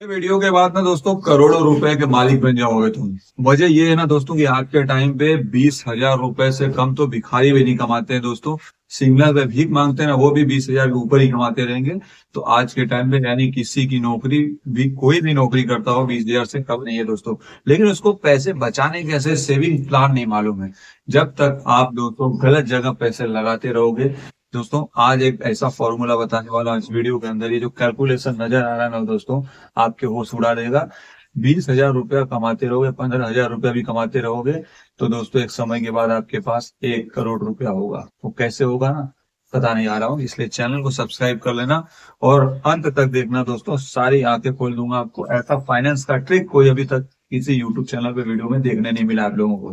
Video के बाद ना दोस्तों करोड़ों रुपए के मालिक बन जाओगे तुम। वजह ये है ना दोस्तों कि आज के टाइम पे 20,000 रुपए से कम तो भिखारी भी नहीं कमाते हैं दोस्तों। सिग्नल पे भीख मांगते हैं ना, वो भी 20,000 के ऊपर ही कमाते रहेंगे। तो आज के टाइम पे यानी किसी की नौकरी भी, कोई भी नौकरी करता हो 20,000 से कम नहीं है दोस्तों। लेकिन उसको पैसे बचाने के ऐसे सेविंग प्लान नहीं मालूम है। जब तक आप दोस्तों गलत जगह पैसे लगाते रहोगे। दोस्तों आज एक ऐसा फॉर्मूला बताने वाला हूं इस वीडियो के अंदर, ये जो कैलकुलेशन नजर आ रहा है ना दोस्तों, आपके होश उड़ा देगा। 20,000 रुपया कमाते रहोगे, 15,000 रुपया भी कमाते रहोगे, तो दोस्तों एक समय के बाद आपके पास 1 करोड़ रुपया होगा। वो कैसे होगा ना, पता नहीं आ रहा हूँ, इसलिए चैनल को सब्सक्राइब कर लेना और अंत तक देखना दोस्तों। सारी आंखें खोल दूंगा आपको। ऐसा फाइनेंस का ट्रिक कोई अभी तक किसी यूट्यूब चैनल पे वीडियो में देखने नहीं मिला आप लोगों को।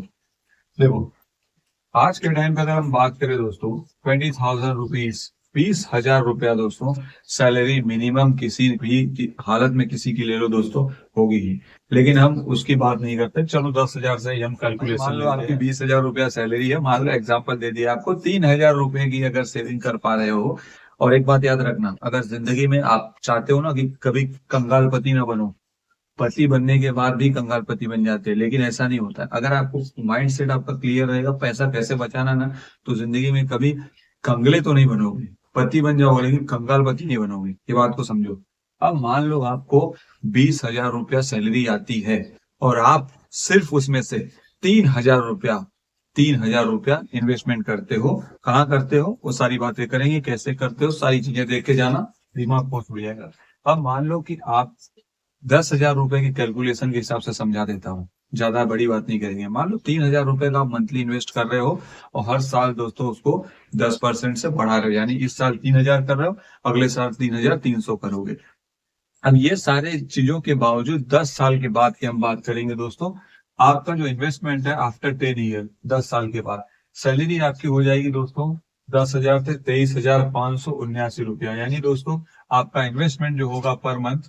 देखो, आज के टाइम पे अगर हम बात करें दोस्तों, 20,000 रुपीज, 20,000 रुपया दोस्तों सैलरी मिनिमम किसी भी की हालत में किसी की ले लो दोस्तों, होगी ही। लेकिन हम उसकी बात नहीं करते। चलो 10,000 से ही हम कैलकुलेशन, मान लो आपकी 20,000 रुपया सैलरी है, मान लो एग्जाम्पल दे दिया आपको, 3,000 रुपए की अगर सेविंग कर पा रहे हो। और एक बात याद रखना, अगर जिंदगी में आप चाहते हो ना कि कभी कंगालपति ना बनो, पति बनने के बाद भी कंगालपति बन जाते हैं, लेकिन ऐसा नहीं होता। अगर आपको माइंड सेट आपका क्लियर रहेगा पैसा कैसे बचाना ना, तो जिंदगी में कभी कंगले तो नहीं बनोगे, पति बन जाओगे लेकिन कंगालपति नहीं बनोगे। ये बात को समझो। अब मान लो आपको 20,000 रुपया सैलरी आती है और आप सिर्फ उसमें से 3,000 रुपया 3,000 रुपया इन्वेस्टमेंट करते हो। कहाँ करते हो वो सारी बातें करेंगे, कैसे करते हो सारी चीजें देख के जाना, दिमाग बहुत हो जाएगा। अब मान लो कि आप 10,000 रुपए की कैलकुलेशन के हिसाब से समझा देता हूँ, ज्यादा बड़ी बात नहीं करेंगे। मान लो 3,000 रुपए का आप मंथली इन्वेस्ट कर रहे हो और हर साल दोस्तों उसको 10% से बढ़ा रहे हो, यानी इस साल 3,000 कर रहे हो, अगले साल 3,300 करोगे। अब ये सारे चीजों के बावजूद 10 साल के बाद की हम बात करेंगे दोस्तों, आपका जो इन्वेस्टमेंट है आफ्टर 10 ईयर, 10 साल के बाद सैलरी आपकी हो जाएगी दोस्तों 10,000 से 23,579 रुपया। यानी दोस्तों आपका इन्वेस्टमेंट जो होगा पर मंथ,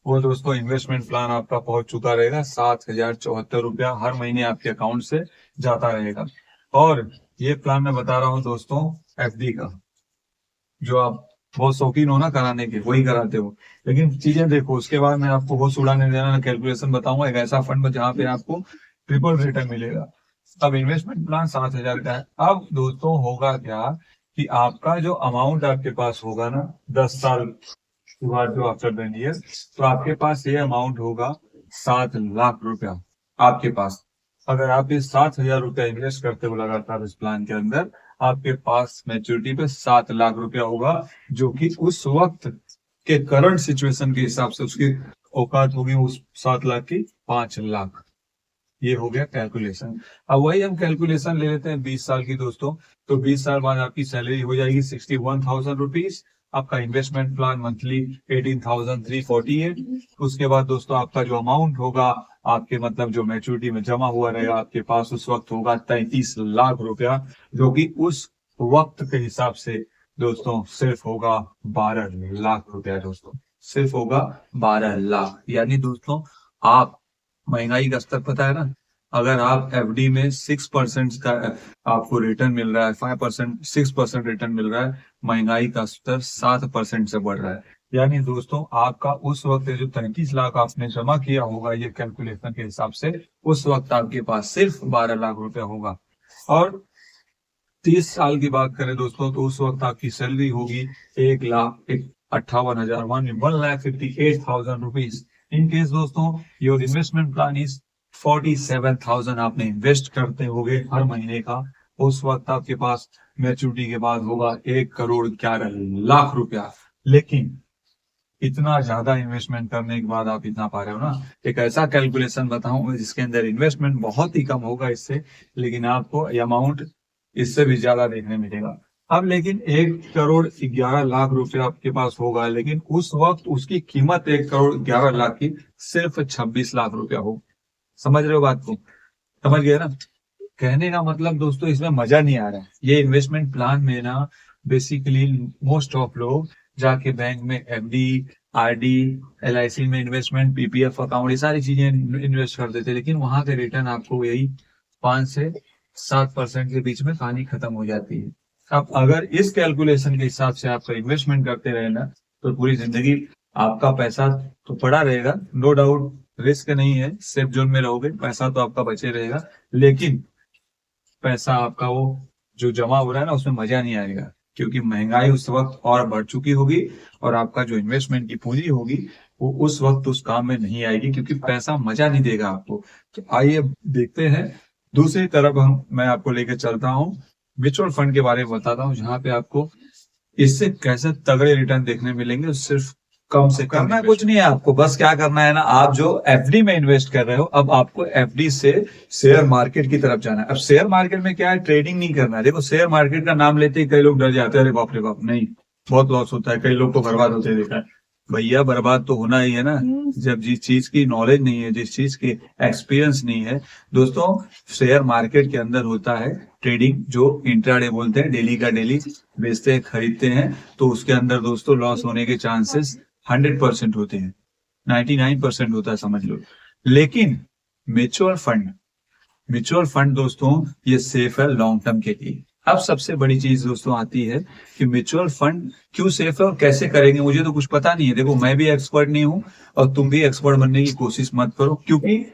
वो दोस्तों इन्वेस्टमेंट प्लान आपका पहुंच चुका रहेगा 7,074 रुपया हर महीने आपके अकाउंट से जाता रहेगा। और ये प्लान मैं बता रहा हूँ दोस्तों एफडी का, जो आप बहुत शौकीन हो ना कराने के, वही कराते हो। लेकिन चीजें देखो, उसके बाद मैं आपको होश उड़ाने देना कैलकुलेशन बताऊंगा, एक ऐसा फंड जहाँ पे आपको ट्रिपल रिटर्न मिलेगा। अब इन्वेस्टमेंट प्लान 7,000 का है। अब दोस्तों होगा क्या कि आपका जो अमाउंट आपके पास होगा ना 10 साल के बाद, जो आफ्टर 10 ईयर, तो आपके पास ये अमाउंट होगा 7 लाख रुपया आपके पास। अगर आप ये 7,000 रुपया इन्वेस्ट करते हो लगातार इस प्लान के अंदर, आपके पास मैच्योरिटी पे 7 लाख रुपया होगा, जो कि उस वक्त के करंट सिचुएशन के हिसाब से उसकी औकात होगी उस 7 लाख की 5 लाख। ये हो गया कैलकुलेशन। अब वही हम कैलकुलेशन ले लेते हैं 20 साल की दोस्तों। तो 20 साल बाद आपकी सैलरी हो जाएगी 61,000 रुपीज। आपका इन्वेस्टमेंट प्लान मंथली 18,348। उसके बाद दोस्तों आपका जो अमाउंट होगा आपके मतलब जो मैच्योरिटी में जमा हुआ रहेगा आपके पास उस वक्त होगा 33 लाख रुपया, जो कि उस वक्त के हिसाब से दोस्तों सिर्फ होगा 12 लाख रुपया। दोस्तों सिर्फ होगा 12 लाख। यानी दोस्तों आप, महंगाई का स्तर पता है ना, अगर आप एफडी में 6% का आपको रिटर्न मिल रहा है, 5%, 6% रिटर्न मिल रहा है, महंगाई का स्तर 7% से बढ़ रहा है। यानी दोस्तों आपका उस वक्त जो 33 लाख आपने जमा किया होगा ये कैलकुलेशन के हिसाब से, उस वक्त आपके पास सिर्फ 12 लाख रुपया होगा। और 30 साल की बात करें दोस्तों, तो उस वक्त आपकी सैलरी होगी 1,58,000, 1,58,000 रुपीज। इन केस दोस्तों योर इन्वेस्टमेंट प्लान इज 47,000 आपने इन्वेस्ट करते होगे हर महीने का, उस वक्त आपके पास मैच्योरिटी के बाद होगा 1,11,00,000 रुपया। लेकिन इतना ज्यादा इन्वेस्टमेंट करने के बाद आप इतना पा रहे हो ना, एक ऐसा कैलकुलेशन बताऊं जिसके अंदर इन्वेस्टमेंट बहुत ही कम होगा इससे, लेकिन आपको अमाउंट इससे भी ज्यादा देखने मिलेगा। अब लेकिन 1,11,00,000 रुपया आपके पास होगा, लेकिन उस वक्त उसकी कीमत 1,11,00,000 की सिर्फ 26 लाख रुपया हो। समझ रहे हो बात को? समझ गए ना? कहने का मतलब दोस्तों इसमें मजा नहीं आ रहा है। ये इन्वेस्टमेंट प्लान में ना बेसिकली मोस्ट ऑफ लोग जाके बैंक में एफडी, आरडी, एलआईसी में इन्वेस्टमेंट, पीपीएफ अकाउंट, ये सारी चीजें इन्वेस्ट कर देते हैं, लेकिन वहां के रिटर्न आपको यही 5 से 7% के बीच में कहानी खत्म हो जाती है। अब अगर इस कैलकुलेशन के हिसाब से आपका इन्वेस्टमेंट करते रहे ना, तो पूरी जिंदगी आपका पैसा तो पड़ा रहेगा, नो डाउट, रिस्क नहीं है, सेफ जोन में रहोगे, पैसा तो आपका बचे रहेगा, लेकिन पैसा आपका वो जो जमा हो रहा है ना उसमें मजा नहीं आएगा, क्योंकि महंगाई उस वक्त और बढ़ चुकी होगी और आपका जो इन्वेस्टमेंट की पूंजी होगी वो उस वक्त उस काम में नहीं आएगी, क्योंकि पैसा मजा नहीं देगा आपको। तो आइए देखते हैं दूसरी तरफ, मैं आपको लेकर चलता हूँ, म्यूचुअल फंड के बारे में बताता हूँ, जहां पे आपको इससे कैसे तगड़े रिटर्न देखने मिलेंगे, सिर्फ कम से कम करना कुछ नहीं है आपको, बस क्या करना है ना, आप जो एफडी में इन्वेस्ट कर रहे हो, अब आपको एफडी से शेयर मार्केट की तरफ जाना है। अब शेयर मार्केट में क्या है, ट्रेडिंग नहीं करना है। देखो शेयर मार्केट का नाम लेते ही कई लोग डर जाते हैं, अरे बाप रे बाप, नहीं, बहुत लॉस होता है, कई लोग को बर्बाद होते देखा है। भैया बर्बाद तो होना ही है ना, जब जिस चीज की नॉलेज नहीं है, जिस चीज की एक्सपीरियंस नहीं है। दोस्तों शेयर मार्केट के अंदर होता है ट्रेडिंग, जो इंट्राडे बोलते हैं, डेली का डेली बेचते हैं खरीदते हैं, तो उसके अंदर दोस्तों लॉस होने के चांसेस 100% होते हैं, 99% होता है समझ लो। लेकिन म्यूचुअल फंड दोस्तों ये सेफ है लॉन्ग टर्म के लिए। अब सबसे बड़ी चीज दोस्तों आती है कि म्यूचुअल फंड क्यों सेफ है और कैसे करेंगे, मुझे तो कुछ पता नहीं है। देखो मैं भी एक्सपर्ट नहीं हूं और तुम भी एक्सपर्ट बनने की कोशिश मत करो, क्योंकि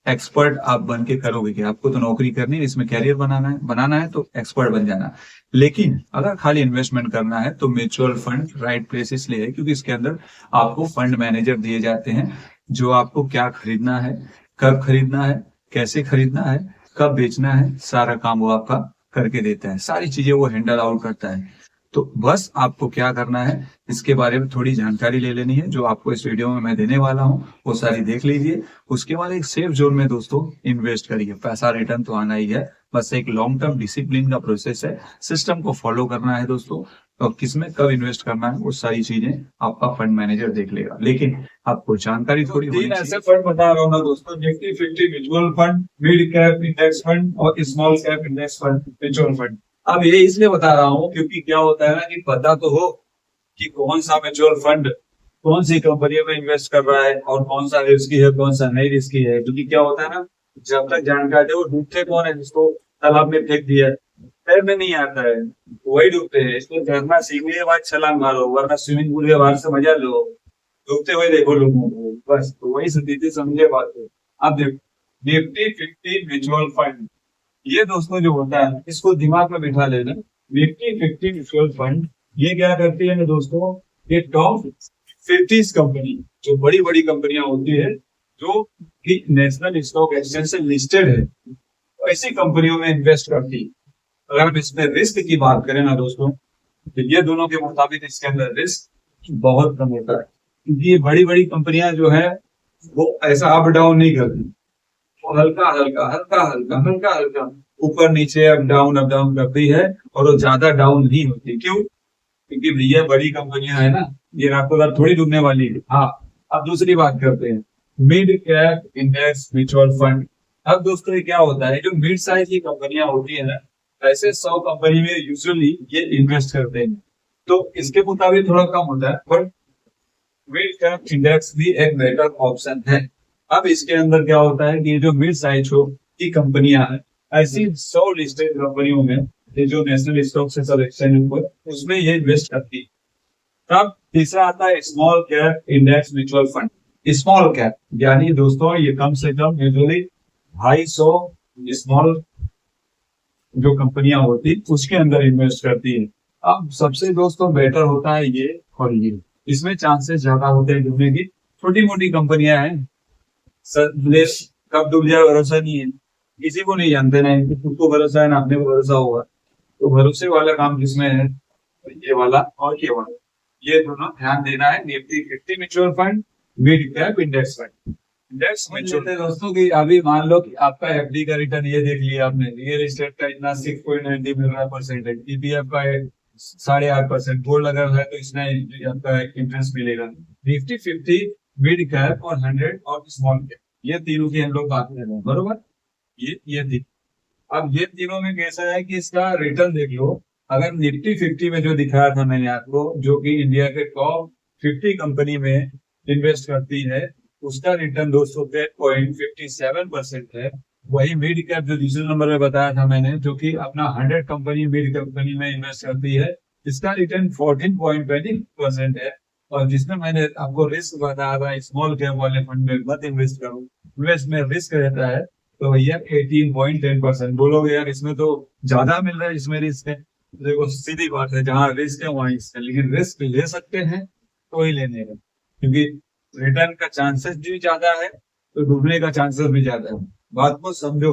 एक्सपर्ट आप बन के करोगे कि आपको तो नौकरी करनी है, इसमें कैरियर बनाना है तो एक्सपर्ट बन जाना। लेकिन अगर खाली इन्वेस्टमेंट करना है तो म्यूचुअल फंड राइट प्लेस इसलिए है क्योंकि इसके अंदर आपको फंड मैनेजर दिए जाते हैं, जो आपको क्या खरीदना है, कब खरीदना है, कैसे खरीदना है, कब बेचना है, सारा काम वो आपका करके देता है, सारी चीजें वो हैंडल आउट करता है। तो बस आपको क्या करना है, इसके बारे में थोड़ी जानकारी ले लेनी है, जो आपको इस वीडियो में मैं देने वाला हूँ वो सारी देख लीजिए। उसके बाद एक सेफ जोन में दोस्तों इन्वेस्ट करिए, पैसा रिटर्न तो आना ही है, बस एक लॉन्ग टर्म डिसिप्लिन का प्रोसेस है, सिस्टम को फॉलो करना है दोस्तों, और किसमें कब इन्वेस्ट करना है वो सारी चीजें आपका फंड मैनेजर देख लेगा। लेकिन आपको जानकारी थोड़ी होनी चाहिए। ऐसे फंड बता रहा हूँ ना दोस्तों, Nifty 50 mutual fund, mid cap index fund और small cap index fund mutual fund. अब ये इसलिए बता रहा हूँ क्योंकि क्या होता है ना कि पता तो हो कि कौन सा म्यूचुअल फंड कौन सी कंपनियों में इन्वेस्ट कर रहा है और कौन सा रिस्की है कौन सा नहीं रिस्की है। क्योंकि क्या होता है ना, जब तक जानकारी वो डूबते कौन है, जिसको तालाब में फेंक दिया, तैरने नहीं आता है, वही डूबते हैं। इसको तैरना सीखने के बाद छलांग मारो, वरना स्विमिंग पूल के बाहर से मजा लो, डूबते हुए देखो लोगों को, बस तो वही सीधे समझे बात है। अब देखो निफ्टी 50 म्यूचुअल फंड, ये दोस्तों जो होता है इसको दिमाग में बिठा लेना। निफ्टी 50 म्यूचुअल फंड ये क्या करती है ना दोस्तों, ये टॉप 50 कंपनी, जो बड़ी बड़ी कंपनियां होती है जो कि नेशनल स्टॉक एक्सचेंज से लिस्टेड है, तो ऐसी कंपनियों में इन्वेस्ट करती है। अगर हम इसमें रिस्क की बात करें ना दोस्तों, तो ये दोनों के मुताबिक इसके अंदर रिस्क बहुत कम होता है, क्योंकि ये बड़ी बड़ी कंपनियां जो है वो ऐसा अप डाउन नहीं करती, हल्का हल्का हल्का हल्का हल्का हल्का ऊपर नीचे अप डाउन करती है, और वो ज्यादा डाउन नहीं होती। क्यों? क्योंकि ये बड़ी कंपनियां है ना, ये रातों रात थोड़ी डूबने वाली है। हाँ, अब दूसरी बात करते हैं, mid cap index mutual fund. अब दोस्तों ये क्या होता है, जो मिड साइज की कंपनियां होती है ना, ऐसे 100 कंपनी में यूजुअली ये इन्वेस्ट करते हैं, तो इसके मुताबिक थोड़ा कम होता है, बट मिड कैप इंडेक्स भी एक बेटर ऑप्शन है। अब इसके अंदर क्या होता है कि ये जो मिड साइज हो की कंपनियां हैं, ऐसी 100 लिस्टेड कंपनियों में, ये जो नेशनल स्टॉक से सब एक्सचेंज पर, उसमें ये इन्वेस्ट करती है। तब तीसरा आता है small cap index mutual fund. Small cap यानी दोस्तों ये कम से कम यूजुअली 250 स्मॉल जो कंपनियां होती उसके अंदर इन्वेस्ट करती है। अब सबसे दोस्तों बेटर होता है ये और ये, इसमें चांसेस ज्यादा होते हैं डूबने की। छोटी मोटी कंपनियां हैं, कब डूब जाए भरोसा नहीं है, किसी को नहीं जानते ना, खुद को भरोसा है ना अपने को भरोसा होगा। तो भरोसे वाला काम जिसमें है ये वाला और ये वाला, ये दोनों ध्यान देना है। Nifty 50 mutual fund, mid cap index fund. Index mutual दोस्तों की अभी मान लो कि आपका एफडी का रिटर्न ये देख लिया आपने, रियल एस्टेट का इतना 6.90 मिल रहा है परसेंटेज, ईपीएफ का 8.5%, गोल्ड अगर है तो इसमें आपका इंटरेस्ट मिलेगा। निफ्टी 50, मिड कैप और 100 और स्मॉल कैप, ये तीनों की हम लोग बात कर रहे हैं, बरोबर। ये तीन, अब ये तीनों में कैसा है कि इसका रिटर्न देख लो। अगर निफ्टी 50 में जो दिखाया था मैंने आपको, जो कि इंडिया के टॉप 50 कंपनी में इन्वेस्ट करती है, उसका रिटर्न 200.57% है। वही मिड कैप जो दूसरे नंबर में बताया था मैंने, जो कि अपना 100 कंपनी मिड कंपनी में इन्वेस्ट करती है, इसका रिटर्न 14.20% है। और जिसमें मैंने आपको रिस्क बताया था स्मॉल कैप वाले फंड में मत इन्वेस्ट करो, इन्वेस्ट में रिस्क रहता है, तो भैया 18.10%। बोलोगे यार इसमें तो ज्यादा मिल रहा है, इसमें रिस्क है। देखो सीधी बात है, जहाँ रिस्क है वहाँ रिस्क है, लेकिन रिस्क ले सकते हैं तो ही लेने का, क्योंकि रिटर्न का चांसेस भी ज्यादा है तो डूबने का चांसेस भी ज्यादा है। बात को समझो,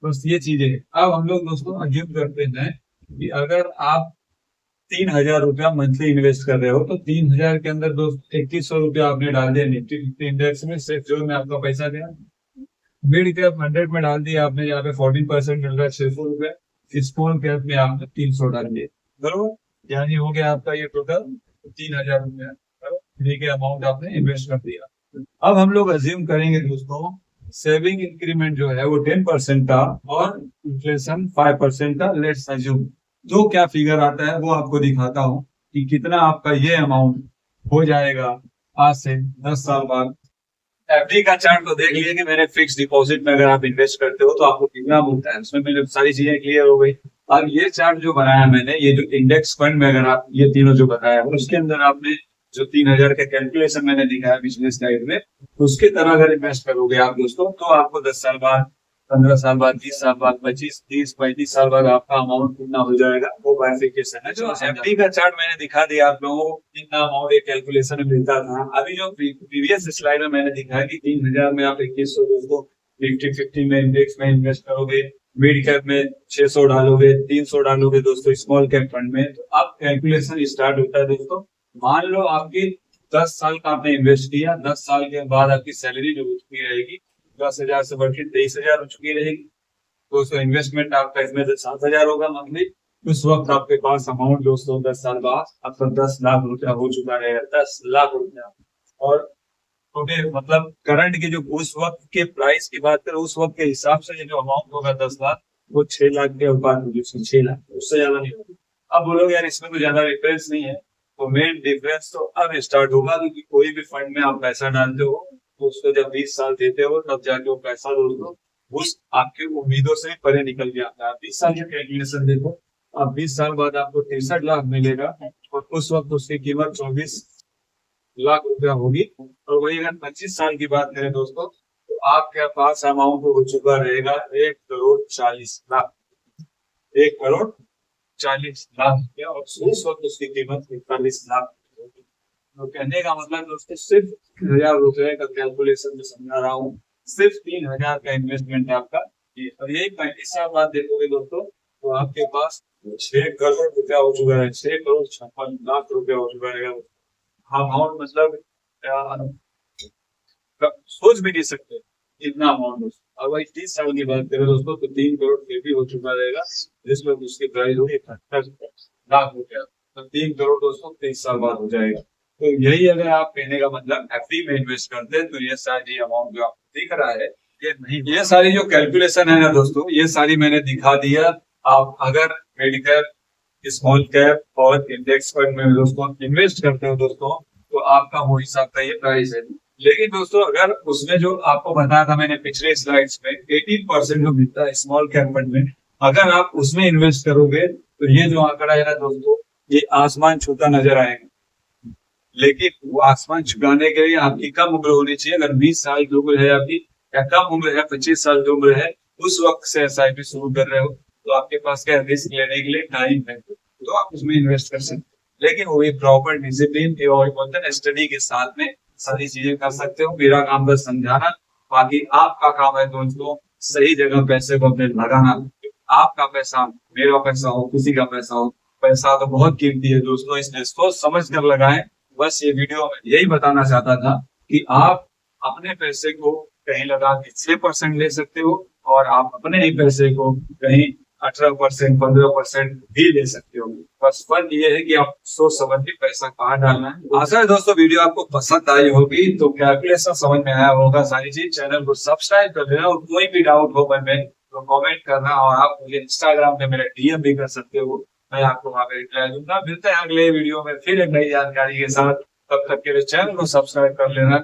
बस ये चीजें। अब हम लोग दोस्तों अज्यूम करते हैं कि अगर आप 3,000 रुपया मंथली इन्वेस्ट कर रहे हो, तो 3,000 के अंदर दोस्त 2100 रुपया आपने डाल दिया निफ्टी 50 इंडेक्स में, सेफ जोन में आपका पैसा गया। मिड कैप 100 में डाल दिया आपने, यहाँ पे 14% मिल रहा है 600 रुपया। स्मॉल कैप में आपने 300 डाल दिए, बरोबर, यानी हो गया आपका ये टोटल 3,000 रुपया। ठीक है, अमाउंट आपने इन्वेस्ट कर दिया। अब हम लोग अज्यूम करेंगे दोस्तों सेविंग इंक्रीमेंट जो है वो 10% का और इन्फ्लेशन 5% का, लेट्स अज्यूम। तो क्या फिगर आता है वो आपको दिखाता हूँ कि कितना आपका ये अमाउंट हो जाएगा आज से 10 साल बाद। एफडी का चार्ट तो देख लिया कि मैंने फिक्स डिपॉजिट में अगर आप इन्वेस्ट करते हो तो आपको कितना मिलता है, उसमें मेरे सारी चीजें क्लियर हो गई। अब ये चार्ट जो बनाया मैंने, ये जो इंडेक्स फंड में अगर आप ये तीनों जो बताया उसके अंदर आपने जो 3,000 का कैलकुलेशन मैंने दिखाया पिछले स्लाइड में, उसके तरह अगर इन्वेस्ट करोगे आप दोस्तों, तो आपको 10 साल बाद, 15 साल बाद, 20 साल बाद, 25, 30, 35 साल बाद आपका अमाउंट कितना हो जाएगा वो बाइफिकेशन है। जो एफडी का चार्ट मैंने दिखा दिया आप लोगों को, कितना अमाउंट एक कैलकुलेशन में मिलता था। अभी जो प्रीवियस स्लाइड में मैंने दिखाया कि 3,000 में आप 2100 दोस्तों निफ्टी 50 में इंडेक्स में इन्वेस्ट करोगे, मिड कैप में 600 डालोगे, 300 डालोगे दोस्तों स्मॉल कैप फंड में, तो अब कैलकुलेशन स्टार्ट होता है दोस्तों। मान लो आपकी 10 साल का आपने इन्वेस्ट किया, 10 साल के बाद आपकी सैलरी जो चुकी रहेगी 10,000 से बढ़ के 23,000 हो चुकी रहेगी, तो उसका इन्वेस्टमेंट आपका इसमें से 7,000 होगा मंथली। उस वक्त आपके पास अमाउंट दोस्तों 10 साल बाद आपका 10 लाख रुपया हो चुका रहेगा, 10 लाख रुपया। और टोटल मतलब करंट के जो उस वक्त के प्राइस की बात करें, उस वक्त के हिसाब से जो अमाउंट होगा 10 लाख, वो 6 लाख के ऊपर, 6 लाख, उससे ज्यादा नहीं होगा। अब बोलोगे यार इसमें तो ज्यादा डिफरेंस नहीं है, तो मेन डिफरेंस तो अब स्टार्ट होगा, क्योंकि कोई भी फंड में आप पैसा डालते हो तो उसको जब 20 साल देते हो तब जाके वो पैसा दोस्तों उस आपके उम्मीदों से परे निकल के आता है। 20 साल की कैलकुलेशन देखो, अब 20 साल बाद आपको 63 लाख मिलेगा और उस वक्त उसकी कीमत 24 लाख रुपया होगी। और वही अगर 25 साल की बात करें दोस्तों, तो आपके पास अमाउंट हो चुका रहेगा 1,40,00,000, 1,40,00,000 रुपया, और उस वक्त उसकी कीमत 41 लाख। तो कहने का मतलब दोस्तों सिर्फ 1,000 रुपए का कैलकुलेशन जो समझा रहा हूँ, सिर्फ 3,000 का इन्वेस्टमेंट है आपका। और यही 35 साल बाद देखोगे दोस्तों, तो आपके पास 6 करोड़ रुपया हो चुका है, 6,56,00,000 रुपया हो चुका है। अमाउंट मतलब सोच भी नहीं सकते इतना अमाउंट। और वही 30 साल की बात करें दोस्तों, तो 3 करोड़ फिर भी हो चुका रहेगा, जिसमें उसकी प्राइस होगी 71 लाख रुपया। तो 3 करोड़ दोस्तों 30 साल बाद हो जाएगा। तो यही अगर आप कहने का मतलब एफडी में इन्वेस्ट करते हैं, तो ये सारी अमाउंट जो आपको दिख रहा है, ये नहीं, ये सारी जो कैलकुलेशन है ना दोस्तों, ये सारी मैंने दिखा दिया। आप अगर मिड कैप, स्मॉल कैप और इंडेक्स फंड में दोस्तों इन्वेस्ट करते हो दोस्तों, तो आपका वो हिसाब का ये प्राइस है। लेकिन दोस्तों अगर उसमें जो आपको बताया था मैंने पिछले स्लाइड्स में 18% जो मिलता है स्मॉल कैप फंड में, अगर आप उसमें इन्वेस्ट करोगे तो ये जो आंकड़ा है ना दोस्तों, ये आसमान छूता नजर आएगा। लेकिन वो आसमान छुपाने के लिए आपकी कम उम्र होनी चाहिए। अगर 20 साल की उम्र है आपकी, या कम उम्र है 25 साल की उम्र है, उस वक्त से एसआईपी शुरू कर रहे हो, तो आपके पास क्या रिस्क लेने के लिए टाइम है, तो आप उसमें इन्वेस्ट कर सकते। लेकिन वो भी प्रॉपर डिसिप्लिन और स्टडी के साथ में सारी चीजें कर सकते हो। मेरा काम बस समझाना, बाकी आपका काम है दोस्तों सही जगह पैसे को अपने लगाना। आपका पैसा, मेरा पैसा हो, किसी का पैसा हो, पैसा तो बहुत कीमती है दोस्तों, इसलिए सोच समझ कर लगाएं। बस ये वीडियो में यही बताना चाहता था कि आप अपने पैसे को कहीं लगा के 6% ले सकते हो, और आप अपने ही पैसे को कहीं 18%, 15% भी ले सकते हो। बस फर्क ये है कि आप सोच समझ के पैसा कहाँ डालना है। आशा है दोस्तों वीडियो आपको पसंद आई होगी, तो कैलकुलेशन समझ में आया होगा सारी चीज। चैनल को सब्सक्राइब कर लेना, और कोई भी डाउट हो मन में तो कमेंट करना, और आप मुझे इंस्टाग्राम पे मेरे डीएम भी कर सकते हो, मैं आपको वहां पे रिप्लाई दूंगा। मिलते हैं अगले वीडियो में फिर एक नई जानकारी के साथ, तब तक के लिए चैनल को सब्सक्राइब कर लेना।